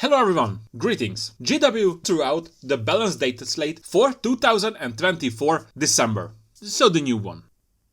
Hello everyone, greetings! GW threw out the Balance Dataslate for 2024 December, so the new one.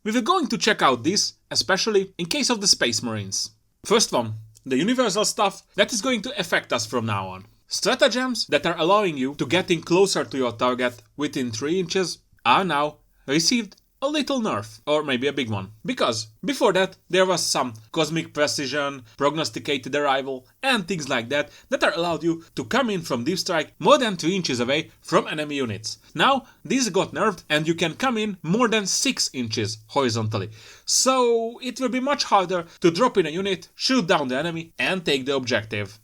We were going to check out this, especially in case of the Space Marines. First one, the universal stuff that is going to affect us from now on. Stratagems that are allowing you to get in closer to your target within 3 inches are now received a little nerf, or maybe a big one. Because before that there was some cosmic precision, prognosticated arrival and things like that are allowed you to come in from deep strike more than 3 inches away from enemy units. Now these got nerfed and you can come in more than 6 inches horizontally. So it will be much harder to drop in a unit, shoot down the enemy and take the objective.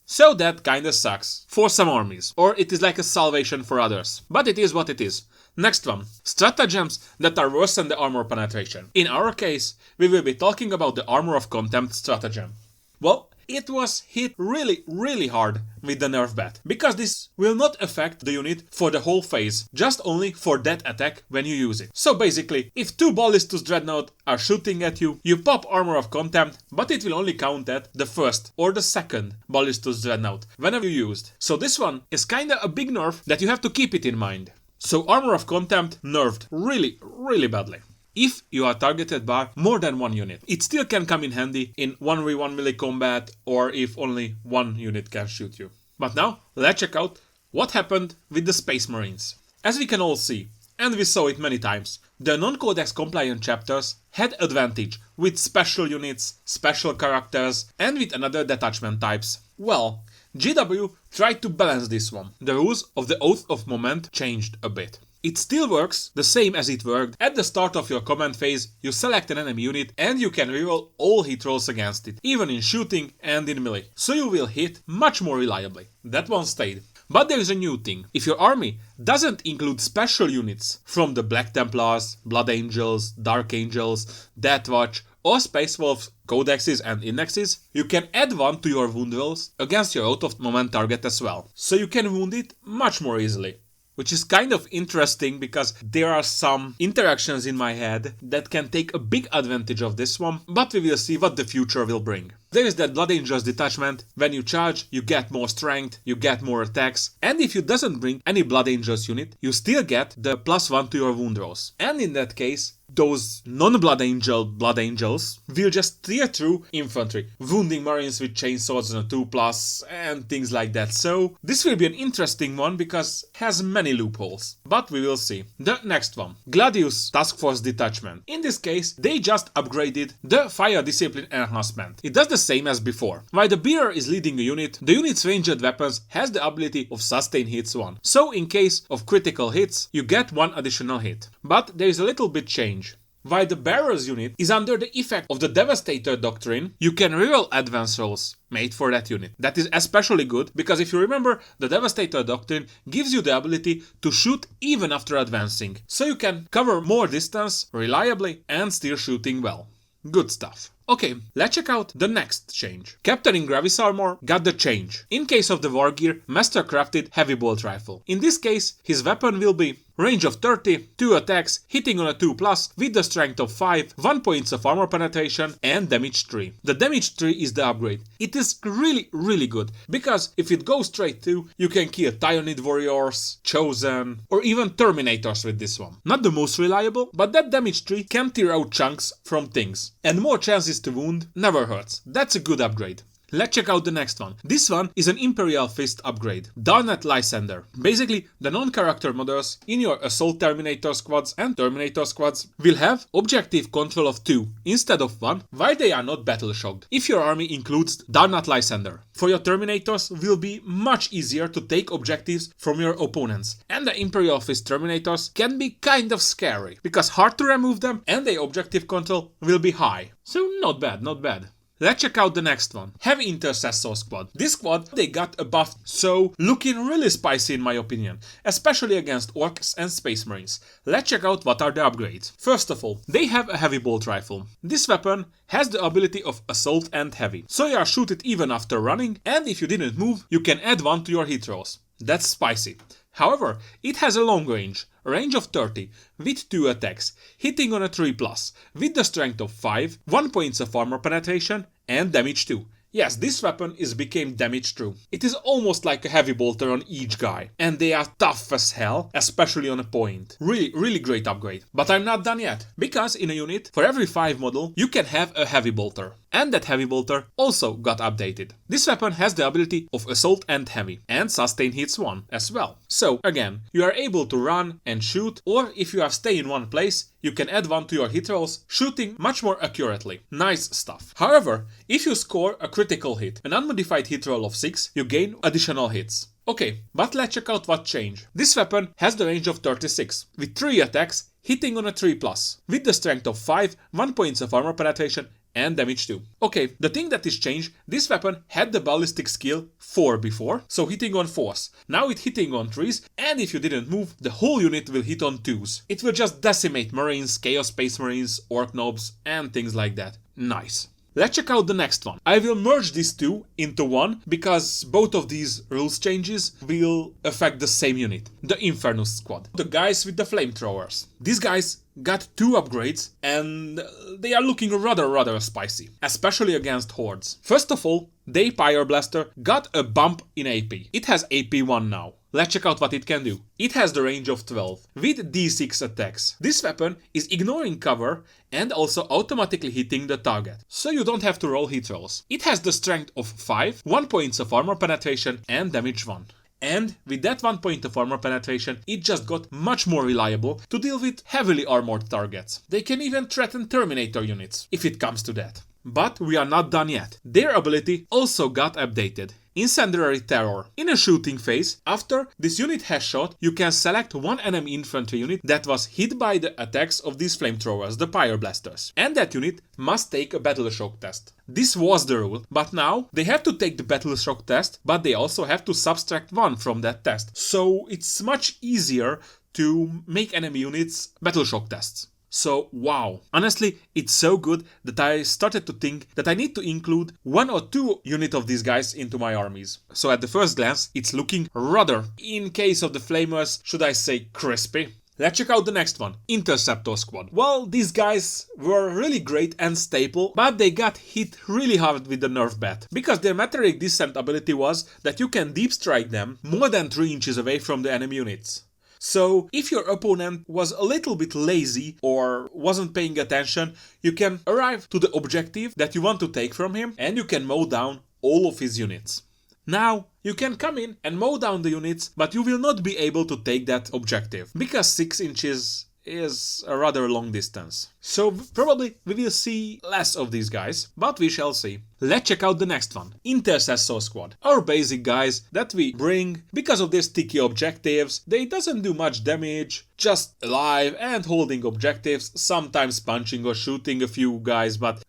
So that kinda sucks for some armies, or it is like a salvation for others. But it is what it is. Next one, stratagems that are worse than the armor penetration. In our case, we will be talking about the Armor of Contempt stratagem. Well, it was hit really hard with the nerf bat, because this will not affect the unit for the whole phase, just only for that attack when you use it. So basically, if 2 Ballistus Dreadnought are shooting at you, you pop Armor of Contempt, but it will only count at the first or the second Ballistus Dreadnought, whenever you used. So this one is kinda a big nerf that you have to keep it in mind. So Armor of Contempt nerfed really badly. If you are targeted by more than 1 unit, it still can come in handy in 1v1 melee combat or if only 1 unit can shoot you. But now, let's check out what happened with the Space Marines. As we can all see, and we saw it many times, the non-Codex compliant chapters had advantage with special units, special characters and with another detachment types. Well, GW tried to balance this one. The rules of the Oath of Moment changed a bit. It still works the same as it worked. At the start of your command phase, you select an enemy unit and you can reroll all hit rolls against it, even in shooting and in melee. So you will hit much more reliably. That one stayed. But there is a new thing. If your army doesn't include special units from the Black Templars, Blood Angels, Dark Angels, Death Watch, or Space Wolves, Codexes and Indexes, you can add one to your wound rolls against your Oath of Moment target as well. So you can wound it much more easily. Which is kind of interesting because there are some interactions in my head that can take a big advantage of this one, but we will see what the future will bring. There is that Blood Angels detachment. When you charge, you get more strength, you get more attacks, and if you doesn't bring any Blood Angels unit, you still get the +1 to your wound rolls. And in that case, those non-Blood Angels will just tear through infantry, wounding Marines with chainswords and a 2+, and things like that. So this will be an interesting one because it has many loopholes. But we will see. The next one, Gladius Task Force Detachment. In this case, they just upgraded the Fire Discipline Enhancement. It does the same as before. While the bearer is leading a unit, the unit's ranged weapons has the ability of sustain hits 1. So in case of critical hits, you get 1 additional hit. But there is a little bit change. While the bearer's unit is under the effect of the Devastator Doctrine, you can reroll advance rolls made for that unit. That is especially good because if you remember, the Devastator Doctrine gives you the ability to shoot even after advancing. So you can cover more distance reliably and still shooting well. Good stuff. Okay, let's check out the next change. Captain in Gravis Armor got the change. In case of the Wargear, Master crafted Heavy Bolt Rifle. In this case, his weapon will be range of 30, 2 attacks, hitting on a 2+, with the strength of 5, 1 points of armor penetration and damage 3. The damage 3 is the upgrade. It is really good, because if it goes straight through, you can kill Tyrannid Warriors, Chosen, or even Terminators with this one. Not the most reliable, but that damage 3 can tear out chunks from things. And more chances to wound never hurts. That's a good upgrade. Let's check out the next one. This one is an Imperial Fist upgrade. Darnet Lysander. Basically, the non-character models in your Assault Terminator Squads and Terminator Squads will have objective control of 2 instead of 1, while they are not battle shocked, if your army includes Darnet Lysander. For your Terminators will be much easier to take objectives from your opponents, and the Imperial Fist Terminators can be kind of scary, because hard to remove them and their objective control will be high. So not bad. Let's check out the next one. Heavy Intercessor Squad. This squad, they got a buff, so looking really spicy in my opinion, especially against Orcs and Space Marines. Let's check out what are the upgrades. First of all, they have a Heavy Bolt Rifle. This weapon has the ability of Assault and Heavy, so you shoot it even after running, and if you didn't move, you can add 1 to your hit rolls. That's spicy. However, it has a long range of 30, with 2 attacks, hitting on a 3+, with the strength of 5, 1 points of armor penetration and damage 2. Yes, this weapon became damage true. It is almost like a heavy bolter on each guy. And they are tough as hell, especially on a point. Really great upgrade. But I'm not done yet. Because in a unit, for every 5 model, you can have a heavy bolter. And that heavy bolter also got updated. This weapon has the ability of assault and heavy. And sustain hits 1 as well. So again, you are able to run and shoot, or if you have stay in one place, you can add 1 to your hit rolls, shooting much more accurately. Nice stuff. However, if you score a critical hit, an unmodified hit roll of 6, you gain additional hits. Okay, but let's check out what changed. This weapon has the range of 36, with 3 attacks, hitting on a 3+, with the strength of 5, 1 points of armor penetration, and damage 2. Okay, the thing that is changed, this weapon had the ballistic skill 4 before, so hitting on 4s. Now it's hitting on 3s, and if you didn't move, the whole unit will hit on 2s. It will just decimate Marines, Chaos Space Marines, Orc Nobs, and things like that. Nice. Let's check out the next one. I will merge these two into one because both of these rules changes will affect the same unit, the Inferno Squad. The guys with the flamethrowers. These guys got 2 upgrades and they are looking rather spicy, especially against hordes. First of all, the Pyre Blaster got a bump in AP. It has AP 1 now. Let's check out what it can do. It has the range of 12, with D6 attacks. This weapon is ignoring cover and also automatically hitting the target, so you don't have to roll hit rolls. It has the strength of 5, 1 points of armor penetration and damage 1. And with that 1 point of armor penetration, it just got much more reliable to deal with heavily armored targets. They can even threaten Terminator units, if it comes to that. But we are not done yet. Their ability also got updated. Incendiary Terror. In a shooting phase, after this unit has shot, you can select one enemy infantry unit that was hit by the attacks of these flamethrowers, the Pyre Blasters. And that unit must take a Battle Shock test. This was the rule, but now they have to take the Battle Shock test, but they also have to subtract 1 from that test. So it's much easier to make enemy units Battle Shock tests. So, wow. Honestly, it's so good that I started to think that I need to include 1 or 2 units of these guys into my armies. So at the first glance, it's looking rather, in case of the flamers, should I say crispy? Let's check out the next one, Interceptor Squad. Well, these guys were really great and staple, but they got hit really hard with the nerf bat. Because their meteoric descent ability was that you can deep strike them more than 3 inches away from the enemy units. So, if your opponent was a little bit lazy or wasn't paying attention, you can arrive to the objective that you want to take from him and you can mow down all of his units. Now, you can come in and mow down the units, but you will not be able to take that objective, because 6 inches is a rather long distance. So probably we will see less of these guys, but we shall see. Let's check out the next one, Intercessor Squad. Our basic guys that we bring because of their sticky objectives. They doesn't do much damage, just alive and holding objectives, sometimes punching or shooting a few guys, but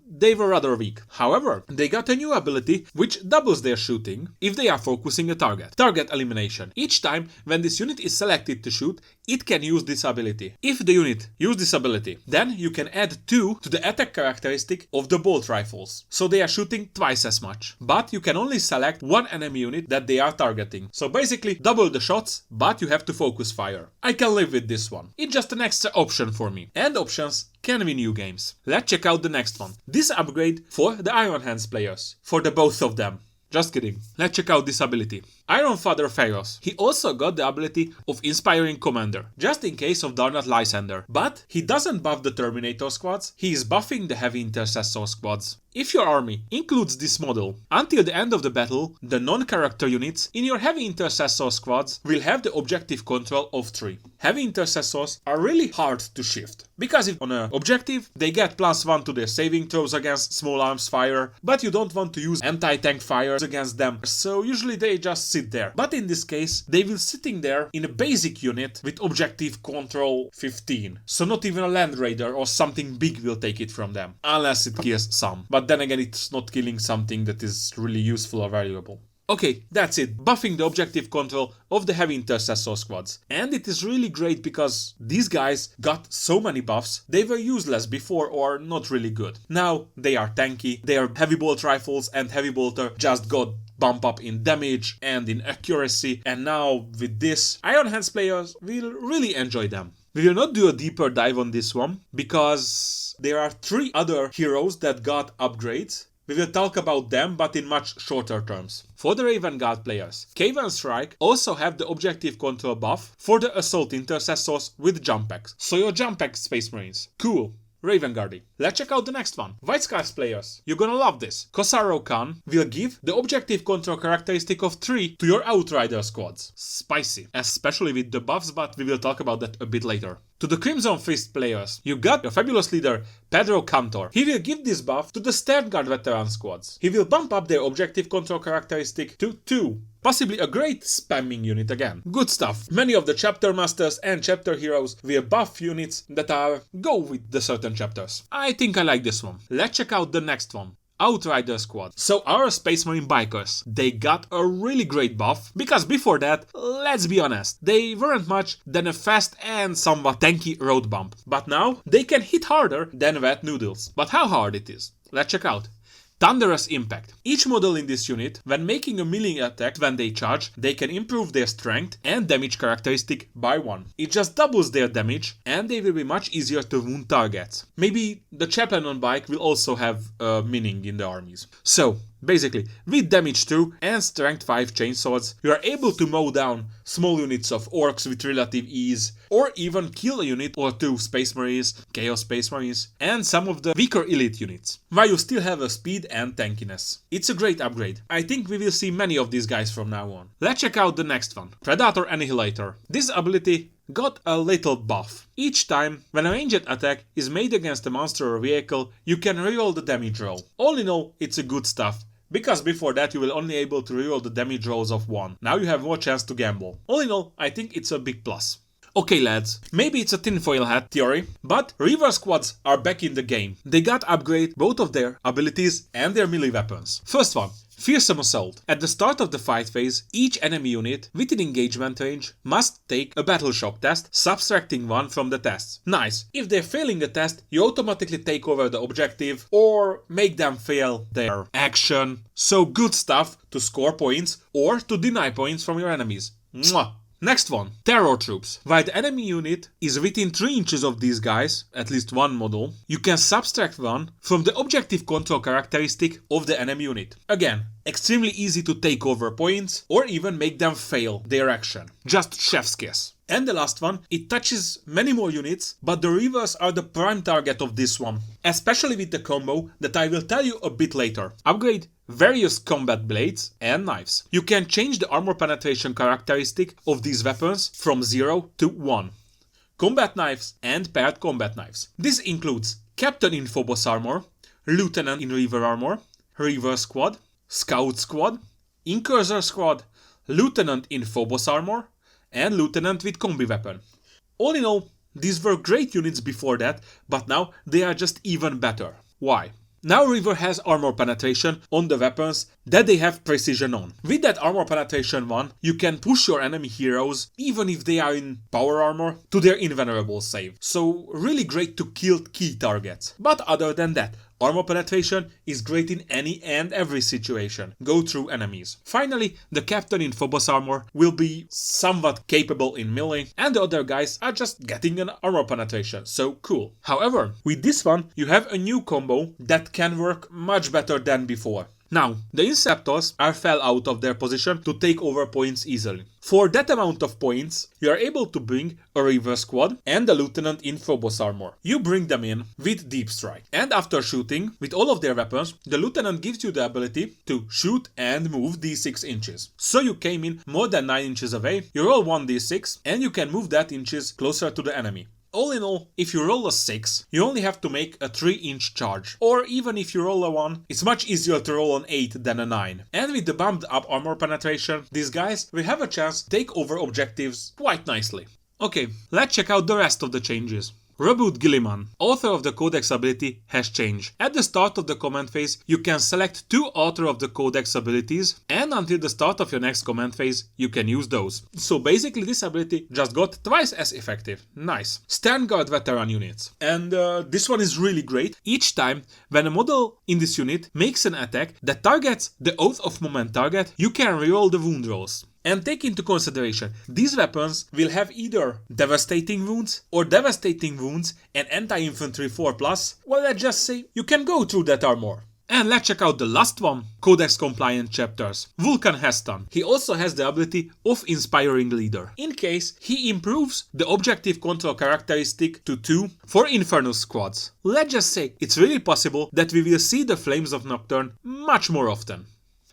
they were rather weak. However, they got a new ability which doubles their shooting if they are focusing a target. Target elimination. Each time when this unit is selected to shoot, it can use this ability. If the unit uses this ability, then you can add 2 to the attack characteristic of the bolt rifles. So they are shooting twice as much. But you can only select 1 enemy unit that they are targeting. So basically double the shots, but you have to focus fire. I can live with this one. It's just an extra option for me. And options can win you games. Let's check out the next one. This upgrade for the Iron Hands players. For the both of them. Just kidding. Let's check out this ability. Iron Father Pharaohs. He also got the ability of Inspiring Commander, just in case of Darnat Lysander. But he doesn't buff the Terminator squads, he is buffing the Heavy Intercessor squads. If your army includes this model, until the end of the battle, the non-character units in your Heavy Intercessor squads will have the objective control of 3. Heavy Intercessors are really hard to shift, because if on an objective, they get +1 to their saving throws against small arms fire, but you don't want to use anti-tank fires against them, so usually they just sit there. But in this case, they will sitting there in a basic unit with objective control 15. So not even a Land Raider or something big will take it from them, unless it kills some. But then again, it's not killing something that is really useful or valuable. Okay, that's it. Buffing the objective control of the Heavy Intercessor squads. And it is really great because these guys got so many buffs, they were useless before or not really good. Now they are tanky, their heavy bolt rifles and heavy bolter just got bump up in damage and in accuracy, and now with this, Iron Hands players will really enjoy them. We will not do a deeper dive on this one because there are 3 other heroes that got upgrades. we will talk about them but in much shorter terms. For the Raven Guard players, Cave and Strike also have the objective control buff for the Assault Intercessors with jump packs. So your jump pack Space Marines. Cool. Raven Guarding. Let's check out the next one. White Scarves players, you're gonna love this. Kosaro Khan will give the objective control characteristic of 3 to your Outrider squads. Spicy. Especially with the buffs, but we will talk about that a bit later. To the Crimson Fist players, you got your fabulous leader, Pedro Cantor. He will give this buff to the Stern Guard veteran squads. He will bump up their objective control characteristic to 2. Possibly a great spamming unit again. Good stuff. Many of the chapter masters and chapter heroes will buff units that go with the certain chapters. I think I like this one. Let's check out the next one. Outrider Squad. So our Space Marine bikers, they got a really great buff, because before that, let's be honest, they weren't much than a fast and somewhat tanky road bump. But now, they can hit harder than wet noodles. But how hard it is? Let's check out. Thunderous Impact. Each model in this unit, when making a melee attack when they charge, they can improve their strength and damage characteristic by 1. It just doubles their damage and they will be much easier to wound targets. Maybe the chaplain on bike will also have a meaning in the armies. So, basically, with damage 2 and strength 5 chainswords, you are able to mow down small units of orcs with relative ease, or even kill a unit or 2 Space Marines, Chaos Space Marines, and some of the weaker elite units, while you still have a speed and tankiness. It's a great upgrade. I think we will see many of these guys from now on. Let's check out the next one. Predator Annihilator. This ability got a little buff. Each time when a ranged attack is made against a monster or vehicle, you can reroll the damage roll. All in all, it's a good stuff. Because before that you will only able to reroll the damage rolls of 1. Now you have more chance to gamble. All in all, I think it's a big plus. Okay lads, maybe it's a tinfoil hat theory, but Reaver Squads are back in the game. They got upgrade both of their abilities and their melee weapons. First one. Fearsome Assault. At the start of the fight phase, each enemy unit within engagement range must take a battle shock test, subtracting 1 from the tests. Nice. If they're failing the test, you automatically take over the objective or make them fail their action. So good stuff to score points or to deny points from your enemies. Mwah. Next one, Terror Troops. While the enemy unit is within 3 inches of these guys, at least one model, you can subtract 1 from the objective control characteristic of the enemy unit. Again, extremely easy to take over points or even make them fail their action. Just chef's kiss. And the last one, it touches many more units, but the Reavers are the prime target of this one. Especially with the combo that I will tell you a bit later. Upgrade various combat blades and knives. You can change the armor penetration characteristic of these weapons from 0 to 1. Combat knives and paired combat knives. This includes Captain in Phobos armor, Lieutenant in Reaver armor, Reaver Squad, Scout Squad, Interceptor Squad, Lieutenant in Phobos armor, and Lieutenant with combi weapon. All in all, these were great units before that, but now they are just even better. Why? Now Reaver has armor penetration on the weapons that they have precision on. With that armor penetration 1, you can push your enemy heroes, even if they are in power armor, to their invulnerable save. So really great to kill key targets. But other than that, armor penetration is great in any and every situation. Go through enemies. Finally, the Captain in Phobos armor will be somewhat capable in melee, and the other guys are just getting an armor penetration, so cool. However, with this one, you have a new combo that can work much better than before. Now, the Interceptors fell out of their position to take over points easily. For that amount of points, you are able to bring a Reaver Squad and a Lieutenant in Phobos armor. You bring them in with Deep Strike. And after shooting with all of their weapons, the Lieutenant gives you the ability to shoot and move d6 inches. So you came in more than 9 inches away, you roll 1d6 and you can move that inches closer to the enemy. All in all, if you roll a 6, you only have to make a 3-inch charge. Or even if you roll a 1, it's much easier to roll an 8 than a 9. And with the bumped up armor penetration, these guys will have a chance to take over objectives quite nicely. Okay, let's check out the rest of the changes. Reboot Gilliman, author of the Codex ability, has changed. At the start of the command phase, you can select 2 author of the Codex abilities, and until the start of your next command phase, you can use those. So basically this ability just got twice as effective. Nice. Stand Guard veteran units. And this one is really great. Each time when a model in this unit makes an attack that targets the Oath of Moment target, you can reroll the wound rolls. And take into consideration, these weapons will have either devastating wounds or devastating wounds and anti-infantry 4+. Well, let's just say you can go through that armor. And let's check out the last one, Codex compliant chapters. Vulcan Heston. He also has the ability of Inspiring Leader. In case he improves the objective control characteristic to 2 for Infernus squads. Let's just say it's really possible that we will see the Flames of Nocturne much more often.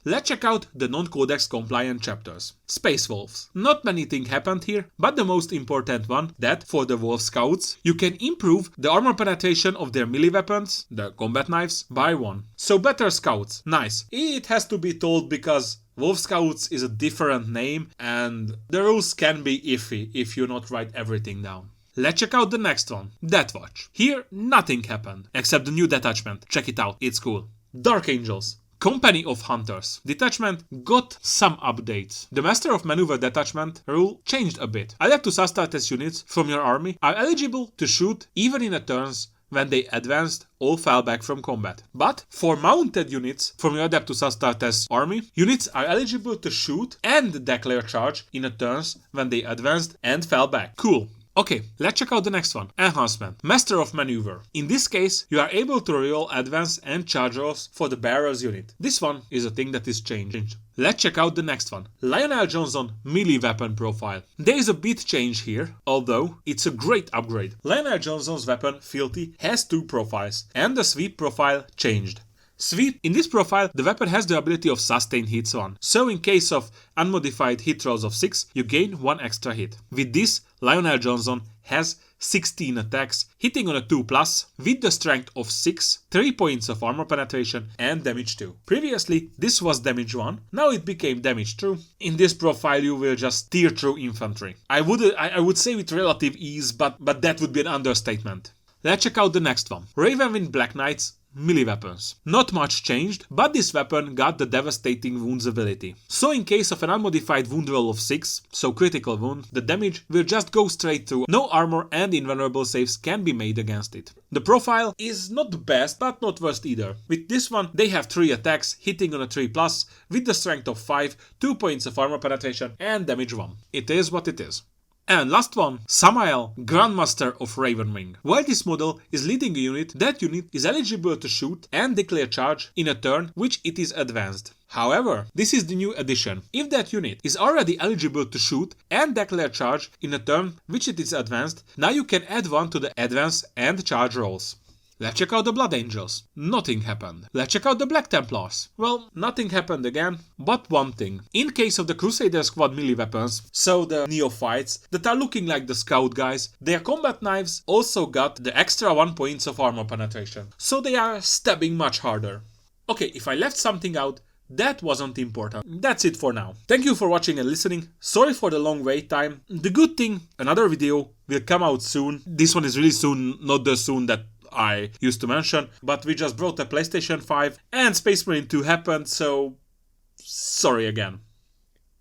Let's check out the non-Codex compliant chapters. Space Wolves. Not many things happened here, but the most important one, that for the Wolf Scouts, you can improve the armor penetration of their melee weapons, the combat knives, by 1. So better Scouts. Nice. It has to be told because Wolf Scouts is a different name and the rules can be iffy if you not write everything down. Let's check out the next one, Death Watch. Here nothing happened, except the new detachment. Check it out, it's cool. Dark Angels. Company of Hunters. Detachment got some updates. The Master of Maneuver detachment rule changed a bit. Adeptus Astartes units from your army are eligible to shoot even in a turns when they advanced or fell back from combat. But for mounted units from your Adeptus Astartes army, units are eligible to shoot and declare charge in a turns when they advanced and fell back. Cool. Okay, let's check out the next one. Enhancement. Master of Maneuver. In this case, you are able to reroll advance and charge rolls for the bearer's unit. This one is a thing that is changed. Let's check out the next one. Lon Johnson melee weapon profile. There is a bit change here, although it's a great upgrade. Lon Johnson's weapon, Filthy, has 2 profiles, and the sweep profile changed. Sweep. In this profile, the weapon has the ability of sustain hits 1. So in case of unmodified hit rolls of 6, you gain 1 extra hit. With this, Lon Johnson has 16 attacks, hitting on a 2+, with the strength of 6, 3 points of armor penetration and damage 2. Previously, this was damage 1, now it became damage 2. In this profile, you will just tear through infantry. I would say with relative ease, but that would be an understatement. Let's check out the next one. Ravenwind Black Knights melee weapons. Not much changed, but this weapon got the devastating wounds ability. So in case of an unmodified wound roll of 6, so critical wound, the damage will just go straight through. No armor and invulnerable saves can be made against it. The profile is not the best, but not worst either. With this one, they have 3 attacks, hitting on a 3+, with the strength of 5, 2 points of armor penetration and damage 1. It is what it is. And last one, Samael, Grandmaster of Ravenwing. While this model is leading a unit, that unit is eligible to shoot and declare charge in a turn which it is advanced. However, this is the new addition. If that unit is already eligible to shoot and declare charge in a turn which it is advanced, now you can add 1 to the advance and charge rolls. Let's check out the Blood Angels. Nothing happened. Let's check out the Black Templars. Well, nothing happened again, but one thing. In case of the Crusader Squad melee weapons, so the neophytes that are looking like the scout guys, their combat knives also got the extra 1 points of armor penetration. So they are stabbing much harder. Okay, if I left something out, that wasn't important. That's it for now. Thank you for watching and listening. Sorry for the long wait time. The good thing, another video will come out soon. This one is really soon, not the soon that I used to mention, but we just brought a PlayStation 5 and Space Marine 2 happened, so sorry again.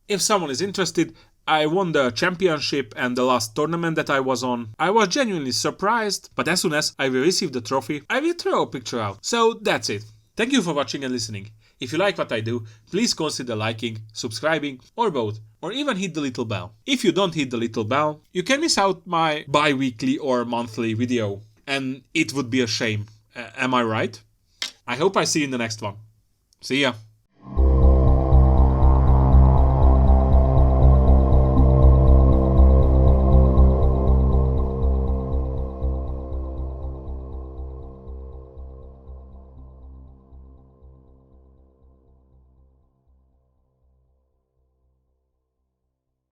If someone is interested, I won the championship and the last tournament that I was on. I was genuinely surprised, but as soon as I will receive the trophy, I will throw a picture out. So that's it. Thank you for watching and listening. If you like what I do, please consider liking, subscribing, or both, or even hit the little bell. If you don't hit the little bell, you can miss out my bi-weekly or monthly video. And it would be a shame. Am I right? I hope I see you in the next one. See ya.